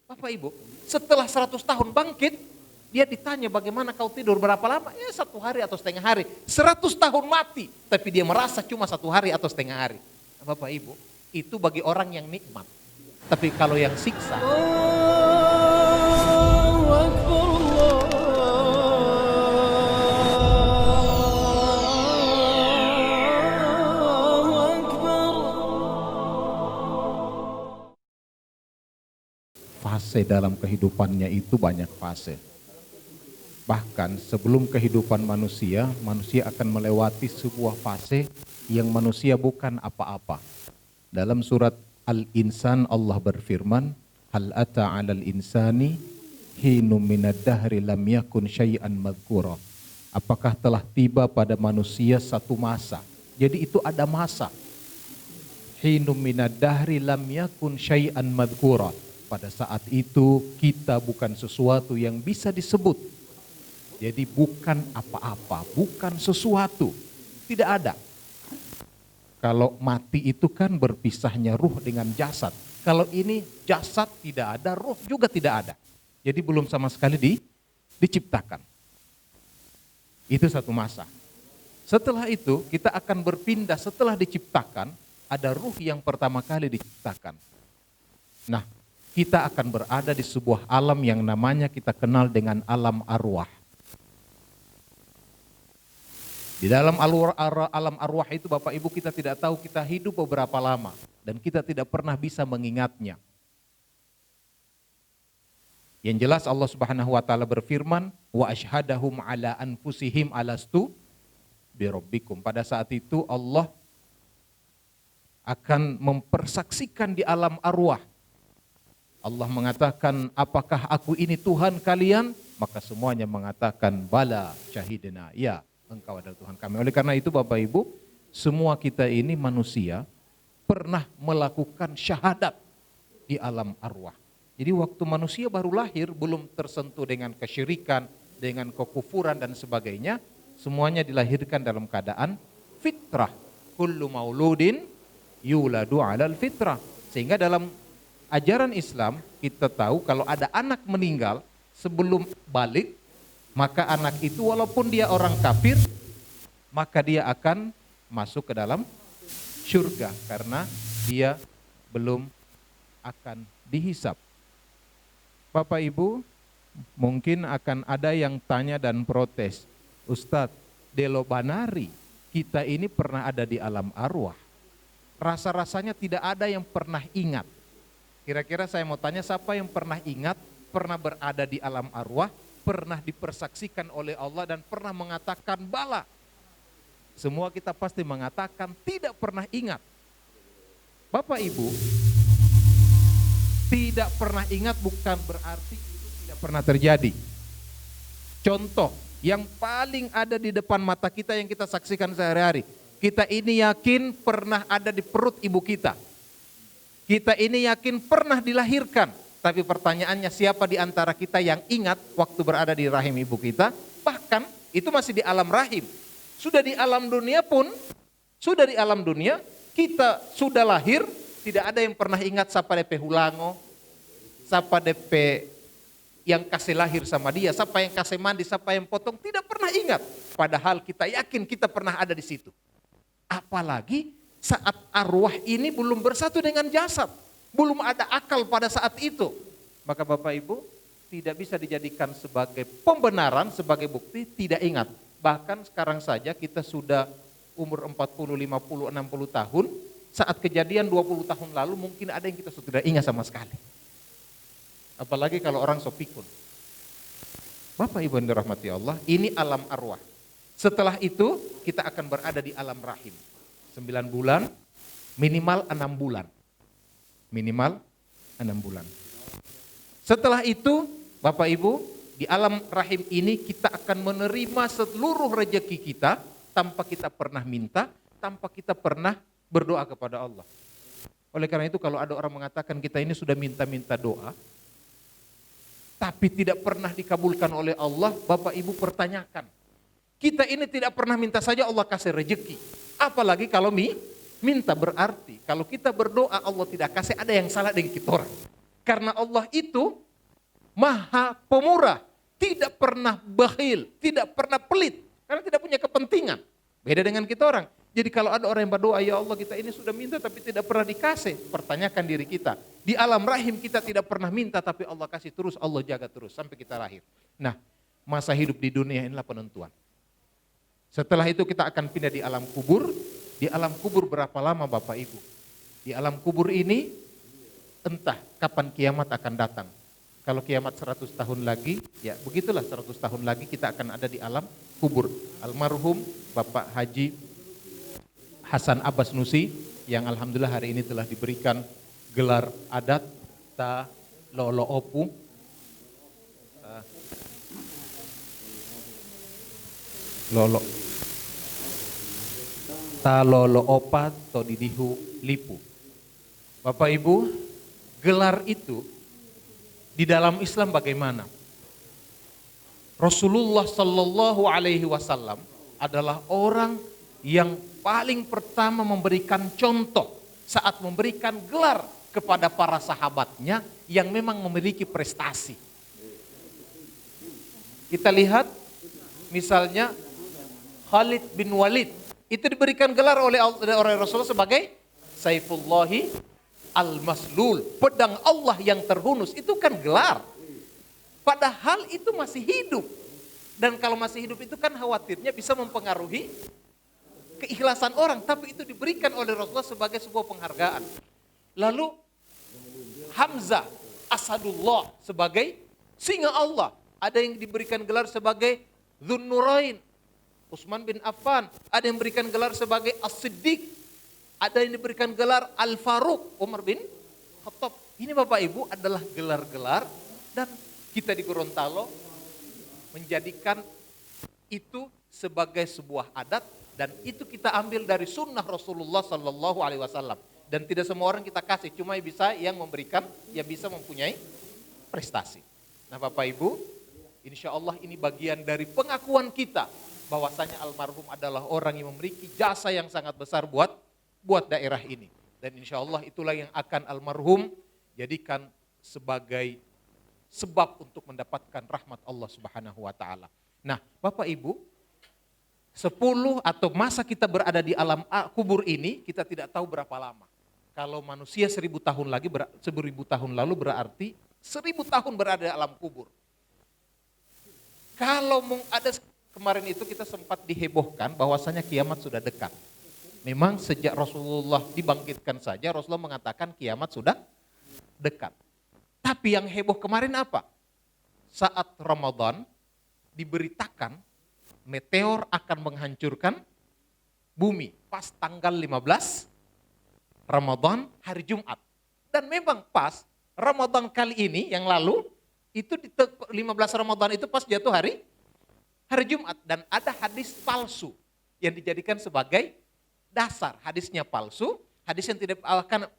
Bapak Ibu, setelah 100 tahun bangkit, dia ditanya bagaimana kau tidur berapa lama? Ya 1 hari atau setengah hari. 100 tahun mati, tapi dia merasa cuma 1 hari atau setengah hari. Bapak Ibu, itu bagi orang yang nikmat. Tapi kalau yang siksa, fase dalam kehidupannya itu banyak fase. Bahkan sebelum kehidupan manusia, manusia akan melewati sebuah fase yang manusia bukan apa-apa. Dalam surat Al-Insan Allah berfirman, hal ata 'alal insani hinum minad dahri lam yakun syai'an madhkura. Apakah telah tiba pada manusia satu masa? Jadi itu ada masa. Hinum minad dahri lam yakun syai'an madhkura. Pada saat itu kita bukan sesuatu yang bisa disebut. Jadi bukan apa-apa, bukan sesuatu. Tidak ada. Kalau mati itu kan berpisahnya ruh dengan jasad. Kalau ini jasad tidak ada, ruh juga tidak ada. Jadi belum sama sekali diciptakan. Itu satu masa. Setelah itu kita akan berpindah, setelah diciptakan, ada ruh yang pertama kali diciptakan. Nah, kita akan berada di sebuah alam yang namanya kita kenal dengan alam arwah. Di dalam alam arwah itu Bapak Ibu kita tidak tahu kita hidup beberapa lama. Dan kita tidak pernah bisa mengingatnya. Yang jelas Allah Subhanahu wa ta'ala berfirman, wa ashhadahum ala anfusihim alastu birabbikum. Pada saat itu Allah akan mempersaksikan di alam arwah. Allah mengatakan, apakah aku ini Tuhan kalian? Maka semuanya mengatakan, bala syahidina, ya engkau adalah Tuhan kami. Oleh karena itu Bapak Ibu, semua kita ini manusia pernah melakukan syahadat di alam arwah. Jadi waktu manusia baru lahir, belum tersentuh dengan kesyirikan, dengan kekufuran dan sebagainya, semuanya dilahirkan dalam keadaan fitrah. Kullu mauludin yuladu alal fitrah. Sehingga dalam ajaran Islam kita tahu kalau ada anak meninggal sebelum balik, maka anak itu walaupun dia orang kafir, maka dia akan masuk ke dalam surga karena dia belum akan dihisab. Bapak Ibu, mungkin akan ada yang tanya dan protes, Ustadz, Delo Banari, kita ini pernah ada di alam arwah. Rasa-rasanya tidak ada yang pernah ingat. Kira-kira saya mau tanya, siapa yang pernah ingat, pernah berada di alam arwah, pernah dipersaksikan oleh Allah dan pernah mengatakan bala? Semua kita pasti mengatakan tidak pernah ingat. Bapak Ibu, tidak pernah ingat bukan berarti itu tidak pernah terjadi. Contoh yang paling ada di depan mata kita yang kita saksikan sehari-hari. Kita ini yakin pernah ada di perut ibu kita. Kita ini yakin pernah dilahirkan. Tapi pertanyaannya siapa di antara kita yang ingat waktu berada di rahim ibu kita? Bahkan itu masih di alam rahim. Sudah di alam dunia pun, sudah di alam dunia, kita sudah lahir, tidak ada yang pernah ingat siapa DP hulango, siapa DP yang kasih lahir sama dia, siapa yang kasih mandi, siapa yang potong, tidak pernah ingat. Padahal kita yakin kita pernah ada di situ. Apalagi saat arwah ini belum bersatu dengan jasad. Belum ada akal pada saat itu. Maka Bapak Ibu tidak bisa dijadikan sebagai pembenaran, sebagai bukti, tidak ingat. Bahkan sekarang saja kita sudah umur 40, 50, 60 tahun, saat kejadian 20 tahun lalu mungkin ada yang kita sudah tidak ingat sama sekali. Apalagi kalau orang sopikun. Bapak Ibu yang dirahmati Allah, ini alam arwah. Setelah itu kita akan berada di alam rahim. 9 bulan, minimal 6 bulan. Minimal 6 bulan. Setelah itu, Bapak Ibu, di alam rahim ini kita akan menerima seluruh rejeki kita tanpa kita pernah minta, tanpa kita pernah berdoa kepada Allah. Oleh karena itu kalau ada orang mengatakan kita ini sudah minta-minta doa, tapi tidak pernah dikabulkan oleh Allah, Bapak Ibu pertanyakan. Kita ini tidak pernah minta saja Allah kasih rejeki. Apalagi kalau minta, berarti kalau kita berdoa Allah tidak kasih, ada yang salah dengan kita orang. Karena Allah itu maha pemurah, tidak pernah bakhil, tidak pernah pelit, karena tidak punya kepentingan. Beda dengan kita orang. Jadi kalau ada orang yang berdoa, ya Allah kita ini sudah minta tapi tidak pernah dikasih. Pertanyakan diri kita. Di alam rahim kita tidak pernah minta tapi Allah kasih terus, Allah jaga terus sampai kita lahir. Nah, masa hidup di dunia inilah penentuan. Setelah itu kita akan pindah di alam kubur. Di alam kubur berapa lama Bapak Ibu? Di alam kubur ini entah kapan kiamat akan datang. Kalau kiamat 100 tahun lagi, ya begitulah 100 tahun lagi kita akan ada di alam kubur. Almarhum Bapak Haji Hasan Abbas Nusi yang alhamdulillah hari ini telah diberikan gelar adat Ta Lolo Opu. Lolo Ta Lolo Opa Todidihu Lipu. Bapak Ibu, gelar itu di dalam Islam bagaimana? Rasulullah Sallallahu Alaihi Wasallam adalah orang yang paling pertama memberikan contoh saat memberikan gelar kepada para sahabatnya yang memang memiliki prestasi. Kita lihat misalnya Khalid bin Walid itu diberikan gelar oleh Rasulullah sebagai Saifullahi Al-Maslul, pedang Allah yang terhunus. Itu kan gelar. Padahal itu masih hidup. Dan kalau masih hidup itu kan khawatirnya bisa mempengaruhi keikhlasan orang. Tapi itu diberikan oleh Rasulullah sebagai sebuah penghargaan. Lalu Hamzah Asadullah sebagai singa Allah. Ada yang diberikan gelar sebagai Dzunnurain. Utsman bin Affan. Ada yang diberikan gelar sebagai As-Siddiq. Ada yang diberikan gelar Al-Faruq, Umar bin Khattab. Ini Bapak Ibu adalah gelar-gelar dan kita di Gorontalo menjadikan itu sebagai sebuah adat dan itu kita ambil dari sunnah Rasulullah Sallallahu Alaihi Wasallam. Dan tidak semua orang kita kasih, cuma bisa yang memberikan, yang bisa mempunyai prestasi. Nah Bapak Ibu, insya Allah ini bagian dari pengakuan kita bahwasanya almarhum adalah orang yang memiliki jasa yang sangat besar buat daerah ini. Dan insya Allah itulah yang akan almarhum jadikan sebagai sebab untuk mendapatkan rahmat Allah Subhanahu wa Ta'ala. Nah, Bapak Ibu, 10 atau masa kita berada di alam kubur ini, kita tidak tahu berapa lama. Kalau manusia 1000 tahun lagi, 1000 tahun lalu berarti 1000 tahun berada di alam kubur. Kalau ada kemarin itu kita sempat dihebohkan bahwasanya kiamat sudah dekat. Memang sejak Rasulullah dibangkitkan saja Rasulullah mengatakan kiamat sudah dekat. Tapi yang heboh kemarin apa? Saat Ramadan diberitakan meteor akan menghancurkan bumi pas tanggal 15 Ramadan hari Jumat. Dan memang pas Ramadan kali ini yang lalu itu di 15 Ramadan itu pas jatuh hari Jumat dan ada hadis palsu yang dijadikan sebagai dasar. Hadisnya palsu, hadis yang tidak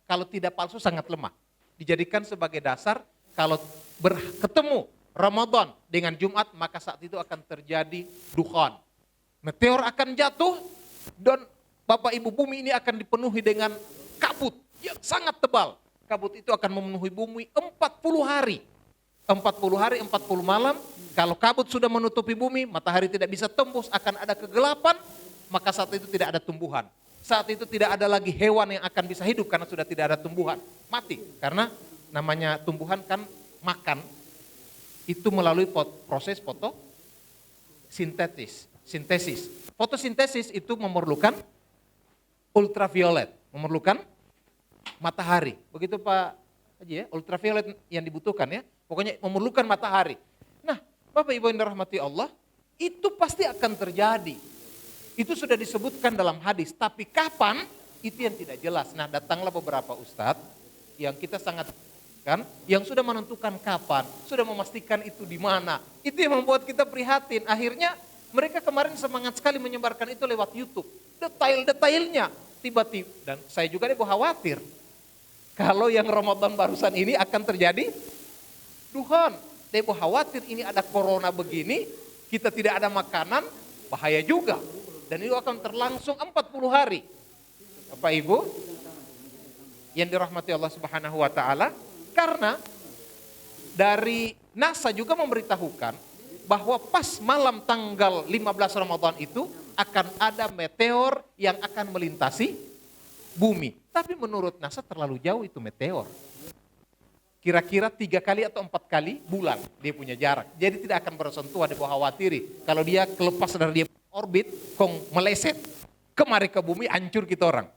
kalau tidak palsu sangat lemah. Dijadikan sebagai dasar kalau ketemu Ramadan dengan Jumat maka saat itu akan terjadi dukhan. Meteor akan jatuh dan Bapak Ibu bumi ini akan dipenuhi dengan kabut yang sangat tebal. Kabut itu akan memenuhi bumi 40 hari. 40 hari, 40 malam. Kalau kabut sudah menutupi bumi, matahari tidak bisa tembus, akan ada kegelapan, maka saat itu tidak ada tumbuhan. Saat itu tidak ada lagi hewan yang akan bisa hidup karena sudah tidak ada tumbuhan. Mati, karena namanya tumbuhan kan makan, itu melalui proses sintesis. Fotosintesis itu memerlukan ultraviolet, memerlukan matahari. Begitu Pak Haji ya, ultraviolet yang dibutuhkan ya. Pokoknya memerlukan matahari. Nah, Bapak Ibu yang dirahmati Allah, itu pasti akan terjadi. Itu sudah disebutkan dalam hadis, tapi kapan itu yang tidak jelas. Nah, datanglah beberapa ustadz yang kita sangat yang sudah menentukan kapan, sudah memastikan itu di mana. Itu yang membuat kita prihatin. Akhirnya mereka kemarin semangat sekali menyebarkan itu lewat YouTube. Detail-detailnya tiba-tiba dan saya juga khawatir. Kalau yang Ramadan barusan ini akan terjadi Tuhan, Debo khawatir ini ada corona begini, kita tidak ada makanan, bahaya juga. Dan itu akan terlangsung 40 hari. Bapak Ibu, yang dirahmati Allah Subhanahu wa Ta'ala, karena dari NASA juga memberitahukan bahwa pas malam tanggal 15 Ramadan itu akan ada meteor yang akan melintasi bumi. Tapi menurut NASA terlalu jauh itu meteor. Kira-kira 3 kali atau 4 kali bulan dia punya jarak. Jadi tidak akan bersentuhan, dia khawatiri. Kalau dia kelepas dari dia orbit, kong meleset, kemari ke bumi, hancur kita orang.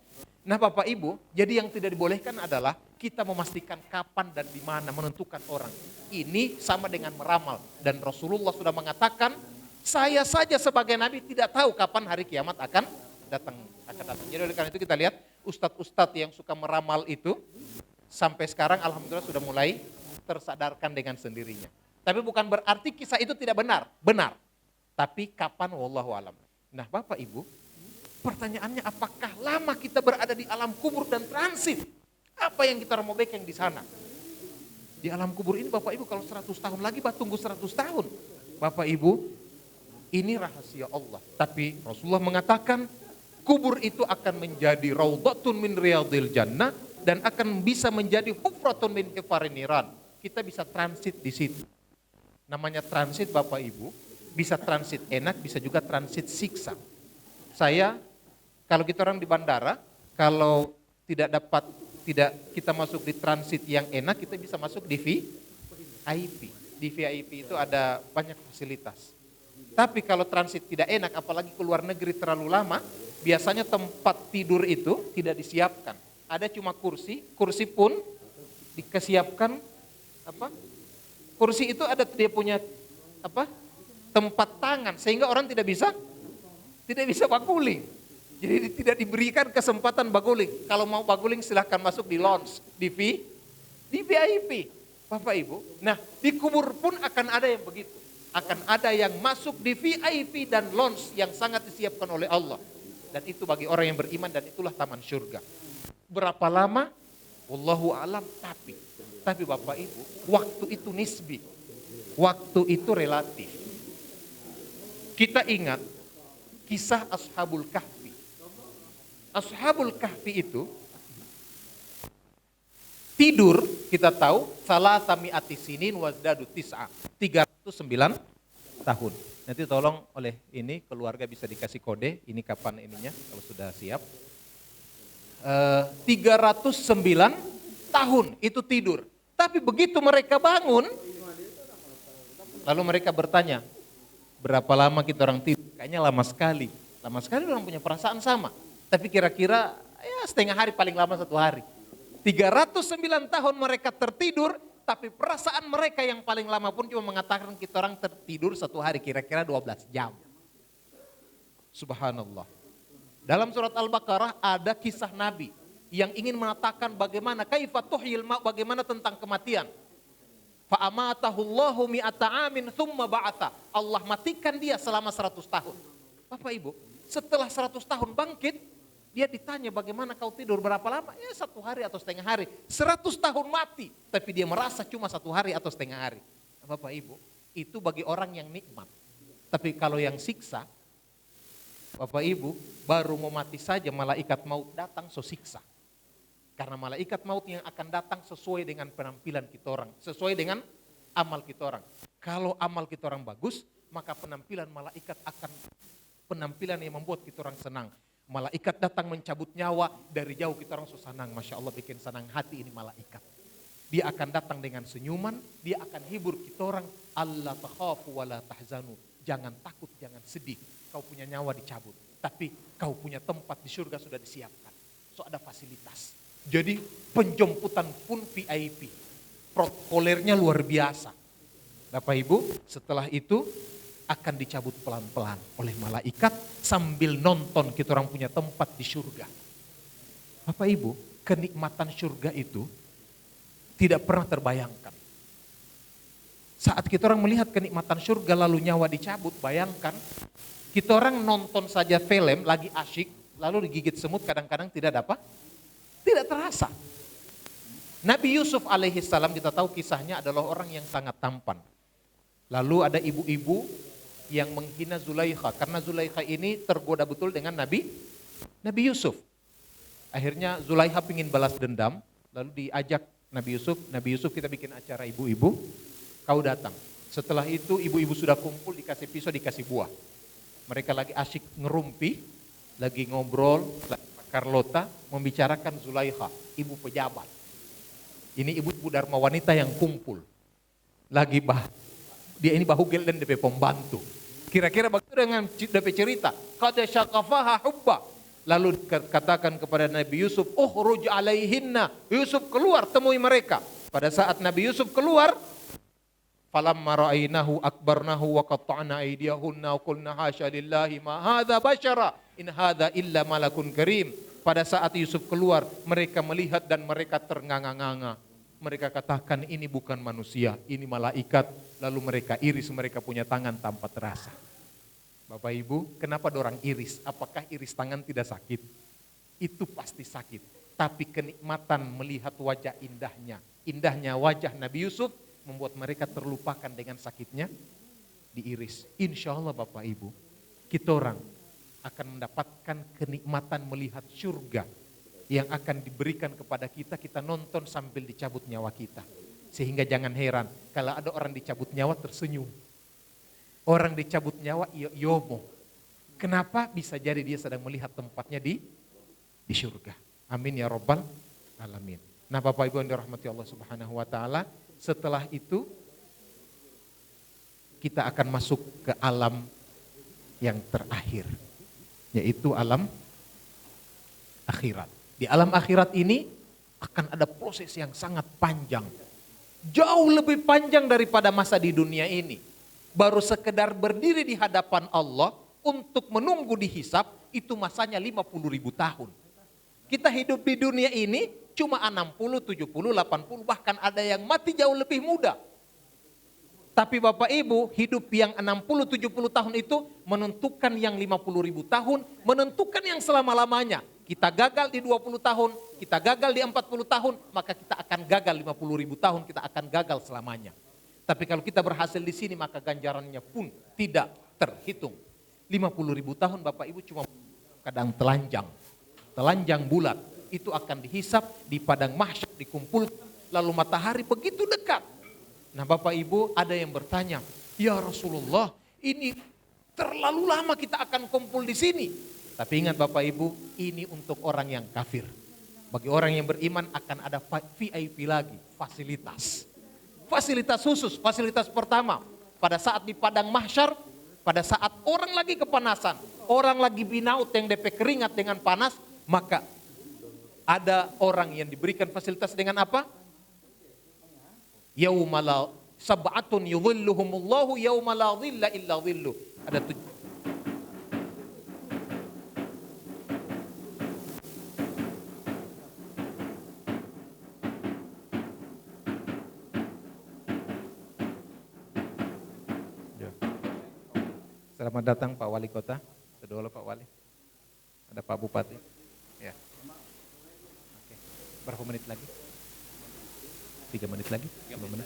Nah Bapak Ibu, jadi yang tidak dibolehkan adalah kita memastikan kapan dan di mana, menentukan orang. Ini sama dengan meramal. Dan Rasulullah sudah mengatakan, saya saja sebagai Nabi tidak tahu kapan hari kiamat akan datang. Jadi oleh karena itu kita lihat, ustadz-ustadz yang suka meramal itu, sampai sekarang alhamdulillah sudah mulai tersadarkan dengan sendirinya. Tapi bukan berarti kisah itu tidak benar. Benar. Tapi kapan wallahu alam. Nah Bapak Ibu, pertanyaannya apakah lama kita berada di alam kubur dan transit? Apa yang kita mau bikin di sana? Di alam kubur ini Bapak Ibu kalau 100 tahun lagi tunggu 100 tahun. Bapak Ibu, ini rahasia Allah. Tapi Rasulullah mengatakan kubur itu akan menjadi raudhatun min riyadil jannah dan akan bisa menjadi hufratun min hifarin niran. Kita bisa transit di situ. Namanya transit Bapak Ibu, bisa transit enak, bisa juga transit siksa. Saya, kalau kita orang di bandara, kalau tidak kita masuk di transit yang enak, kita bisa masuk di VIP. Di VIP itu ada banyak fasilitas. Tapi kalau transit tidak enak, apalagi ke luar negeri terlalu lama, biasanya tempat tidur itu tidak disiapkan. Ada cuma kursi pun dikesiapkan kursi itu ada dia punya tempat tangan sehingga orang tidak bisa baguling. Jadi tidak diberikan kesempatan baguling. Kalau mau baguling silahkan masuk di lounge, di VIP. Bapak Ibu. Nah, di kubur pun akan ada yang begitu. Akan ada yang masuk di VIP dan lounge yang sangat disiapkan oleh Allah. Dan itu bagi orang yang beriman dan itulah taman surga. Berapa lama? Wallahu alam. Tapi Bapak Ibu, waktu itu nisbi. Waktu itu relatif. Kita ingat kisah Ashabul Kahfi. Ashabul Kahfi itu tidur, kita tahu, salasami sinin wazdadu tis'a. 309 tahun. Nanti tolong oleh ini keluarga bisa dikasih kode, ini kapan ininya kalau sudah siap. 309 tahun itu tidur. Tapi begitu mereka bangun, lalu mereka bertanya, berapa lama kita orang tidur? Kayaknya lama sekali. Lama sekali orang punya perasaan sama. Tapi kira-kira ya setengah hari paling lama 1 hari. 309 tahun mereka tertidur, tapi perasaan mereka yang paling lama pun cuma mengatakan kita orang tertidur 1 hari, kira-kira 12 jam. Subhanallah. Dalam surat Al-Baqarah ada kisah Nabi yang ingin mengatakan bagaimana kaifa tuhyil ma', bagaimana tentang kematian. Fa amatahullahu mi'ata amin thumma ba'atha. Allah matikan dia selama 100 tahun. Bapak Ibu, setelah 100 tahun bangkit, dia ditanya bagaimana kau tidur berapa lama? Ya 1 hari atau setengah hari. 100 tahun mati, tapi dia merasa cuma 1 hari atau setengah hari. Bapak Ibu, itu bagi orang yang nikmat. Tapi kalau yang siksa, Bapak Ibu, baru mau mati saja malaikat maut datang so siksa. Karena malaikat maut yang akan datang sesuai dengan penampilan kita orang, sesuai dengan amal kita orang. Kalau amal kita orang bagus, maka penampilan malaikat akan penampilan yang membuat kita orang senang. Malaikat datang mencabut nyawa, dari jauh kita orang so senang. Masya Allah bikin senang hati ini malaikat. Dia akan datang dengan senyuman, dia akan hibur kita orang. Allah takhafu wa la tahzanu. Jangan takut, jangan sedih. Kau punya nyawa dicabut, tapi kau punya tempat di surga sudah disiapkan. So ada fasilitas. Jadi penjemputan pun VIP. Protokolernya luar biasa. Bapak Ibu, setelah itu akan dicabut pelan-pelan oleh malaikat sambil nonton kita orang punya tempat di surga. Bapak Ibu, kenikmatan surga itu tidak pernah terbayangkan. Saat kita orang melihat kenikmatan surga lalu nyawa dicabut, bayangkan kita orang nonton saja film lagi asyik, lalu digigit semut kadang-kadang tidak terasa. Nabi Yusuf alaihi salam kita tahu kisahnya adalah orang yang sangat tampan. Lalu ada ibu-ibu yang menghina Zulaikha karena Zulaikha ini tergoda betul dengan Nabi Yusuf. Akhirnya Zulaikha ingin balas dendam, lalu diajak Nabi Yusuf kita bikin acara ibu-ibu. kau datang. Setelah itu ibu-ibu sudah kumpul, dikasih pisau, dikasih buah. Mereka lagi asyik ngerumpi, lagi ngobrol, lagi Carlota membicarakan Zulaiha, ibu pejabat. Ini ibu-ibu Dharma wanita yang kumpul. Lagi dia ini bahugel dan DP pembantu. Kira-kira begitu dengan DP cerita. Qad syaqafaha hubba. Lalu katakan kepada Nabi Yusuf, ukhruj alaihinna. Yusuf keluar, temui mereka. Pada saat Nabi Yusuf keluar, falamma ra'ainahu akbarnahu wa qatta'na aydiyahunna wa qulna hasya lillahi ma hadza basyara in hadza illa malakun karim. Pada saat Yusuf keluar, mereka melihat dan mereka ternganga-nganga. Mereka katakan ini bukan manusia, ini malaikat. Lalu mereka iris, mereka punya tangan tanpa terasa. Bapak Ibu, kenapa dorang iris? Apakah iris tangan tidak sakit? Itu pasti sakit. Tapi kenikmatan melihat wajah indahnya wajah Nabi Yusuf membuat mereka terlupakan dengan sakitnya diiris. Insya Allah Bapak Ibu, kita orang akan mendapatkan kenikmatan melihat surga yang akan diberikan kepada kita, kita nonton sambil dicabut nyawa kita. Sehingga jangan heran kalau ada orang dicabut nyawa tersenyum. Orang dicabut nyawa yomo. Kenapa? Bisa jadi dia sedang melihat tempatnya di surga. Amin ya Rabbal Alamin. Nah Bapak Ibu yang dirahmati Allah Subhanahu wa Ta'ala, setelah itu kita akan masuk ke alam yang terakhir, yaitu alam akhirat. Di alam akhirat ini akan ada proses yang sangat panjang. Jauh lebih panjang daripada masa di dunia ini. Baru sekedar berdiri di hadapan Allah untuk menunggu dihisap, itu masanya 50.000 tahun. Kita hidup di dunia ini cuma 60, 70, 80, bahkan ada yang mati jauh lebih muda. Tapi Bapak Ibu, hidup yang 60, 70 tahun itu menentukan yang 50.000 tahun, menentukan yang selama-lamanya. Kita gagal di 20 tahun, kita gagal di 40 tahun, maka kita akan gagal 50.000 tahun, kita akan gagal selamanya. Tapi kalau kita berhasil di sini, maka ganjarannya pun tidak terhitung. 50.000 tahun Bapak Ibu cuma kadang telanjang bulat. Itu akan dihisap di padang mahsyar, dikumpulkan, lalu matahari begitu dekat. Nah Bapak Ibu, ada yang bertanya, ya Rasulullah, ini terlalu lama kita akan kumpul di sini. Tapi ingat Bapak Ibu, ini untuk orang yang kafir. Bagi orang yang beriman akan ada VIP lagi, fasilitas. Fasilitas khusus, fasilitas pertama. Pada saat di padang mahsyar, pada saat orang lagi kepanasan, orang lagi binaut yang DP keringat dengan panas, maka ada orang yang diberikan fasilitas dengan apa? Yaumala sab'atun yudhilluhumullahu yauma la dhilla illa dhilluh. Ada Selamat datang Pak Wali Kota. Kedua Pak Wali. Ada Pak Bupati. Ya. Oke. Berapa menit lagi? 3 menit lagi? 5 menit?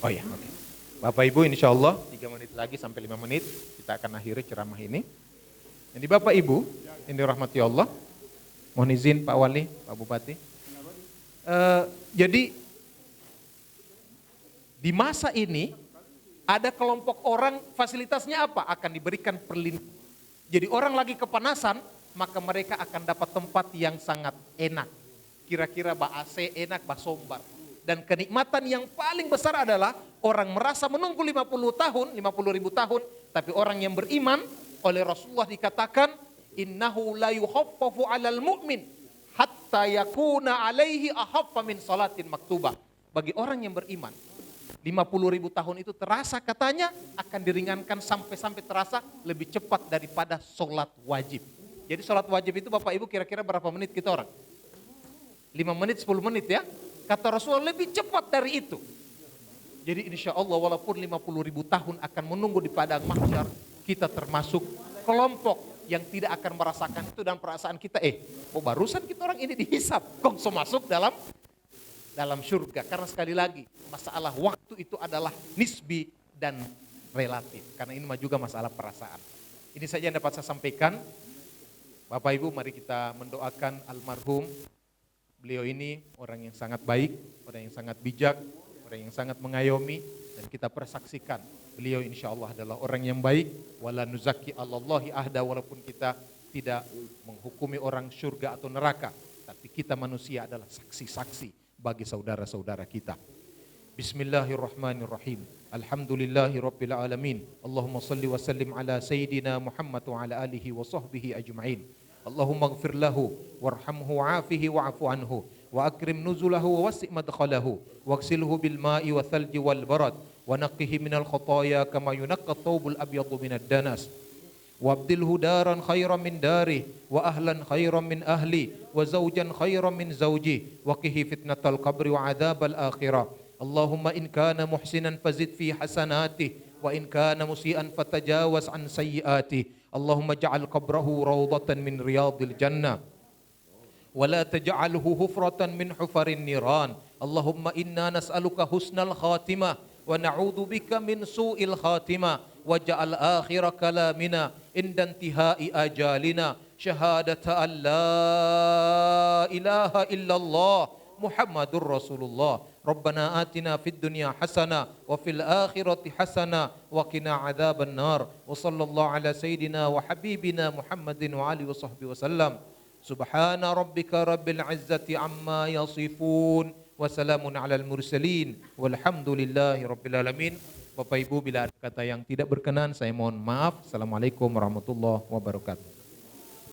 Oh ya, oke. Bapak Ibu insya Allah 3 menit lagi sampai 5 menit kita akan akhiri ceramah ini. Jadi Bapak Ibu, ini rahmati Allah. Mohon izin Pak Wali, Pak Bupati. Jadi di masa ini ada kelompok orang fasilitasnya apa? Akan diberikan perlindungan. Jadi orang lagi kepanasan, maka mereka akan dapat tempat yang sangat enak. Kira-kira AC enak, sombar. Dan kenikmatan yang paling besar adalah orang merasa menunggu 50 tahun, 50.000 tahun. Tapi orang yang beriman, oleh Rasulullah dikatakan, innahu la yukhaffafu 'alal mu'min hatta yakuna 'alaihi ahaffa min salatin maktubah. Bagi orang yang beriman, 50.000 tahun itu terasa katanya akan diringankan sampai terasa lebih cepat daripada sholat wajib. Jadi sholat wajib itu Bapak Ibu kira-kira berapa menit kita orang? 5 menit, 10 menit ya. Kata Rasulullah lebih cepat dari itu. Jadi insya Allah walaupun 50.000 tahun akan menunggu di padang mahsyar, kita termasuk kelompok yang tidak akan merasakan itu dan perasaan kita, barusan kita orang ini dihisap, kok masuk dalam surga. Karena sekali lagi masalah waktu itu adalah nisbi dan relatif. Karena ini juga masalah perasaan. Ini saja yang dapat saya sampaikan. Bapak Ibu mari kita mendoakan almarhum. Beliau ini orang yang sangat baik, orang yang sangat bijak, orang yang sangat mengayomi, dan kita persaksikan beliau insya Allah adalah orang yang baik. Wala nuzaki Allahi ahda, walaupun kita tidak menghukumi orang surga atau neraka, tapi kita manusia adalah saksi-saksi bagi saudara-saudara kita. Bismillahirrahmanirrahim. Alhamdulillahi rabbil alamin. Allahumma salli wa sallim ala sayyidina Muhammad wa ala alihi wa sahbihi ajma'in. Allahumma ighfir lahu warhamhu wa'afihi wa'fu anhu wa akrim nuzulahu wa wasi' madkhalahu waghsilhu bil ma'i wa thalji wal barad wa naqqihi minal khataaya kama yunaqqa thawbul abyadu minad danas wabdilhu daran khairan min darih wa ahlan khairan min ahli wa zawjan khairan min zawji wa qihi fitnatal qabri wa adzabal akhirah. Allahumma in kana muhsinan fazid fi hasanatih wa in kana musian fatajawaz an sayyiatih. Allahumma ja'al qabrahu rawdatan min riyadil jannah wa la taj'alhu hufratan min hufarin niran. Allahumma inna nas'aluka husnal khatimah wa na'udzu bika min su'il khatimah waj'al akhir kalamina inda intihai ajalina syahadata an la ilaha illallah Muhammadur Rasulullah. Rabbana atina fid dunya hasanah wa fil akhirati hasanah wa qina adzaban nar. Wa sallallahu ala sayidina wa habibina Muhammadin wa alihi wa sahbihi wasallam. Subhana rabbika rabbil izzati amma yasifun wa salamun alal mursalin walhamdulillahi rabbil alamin. Bapak Ibu, bila ada kata yang tidak berkenan saya mohon maaf. Assalamualaikum warahmatullahi wabarakatuh.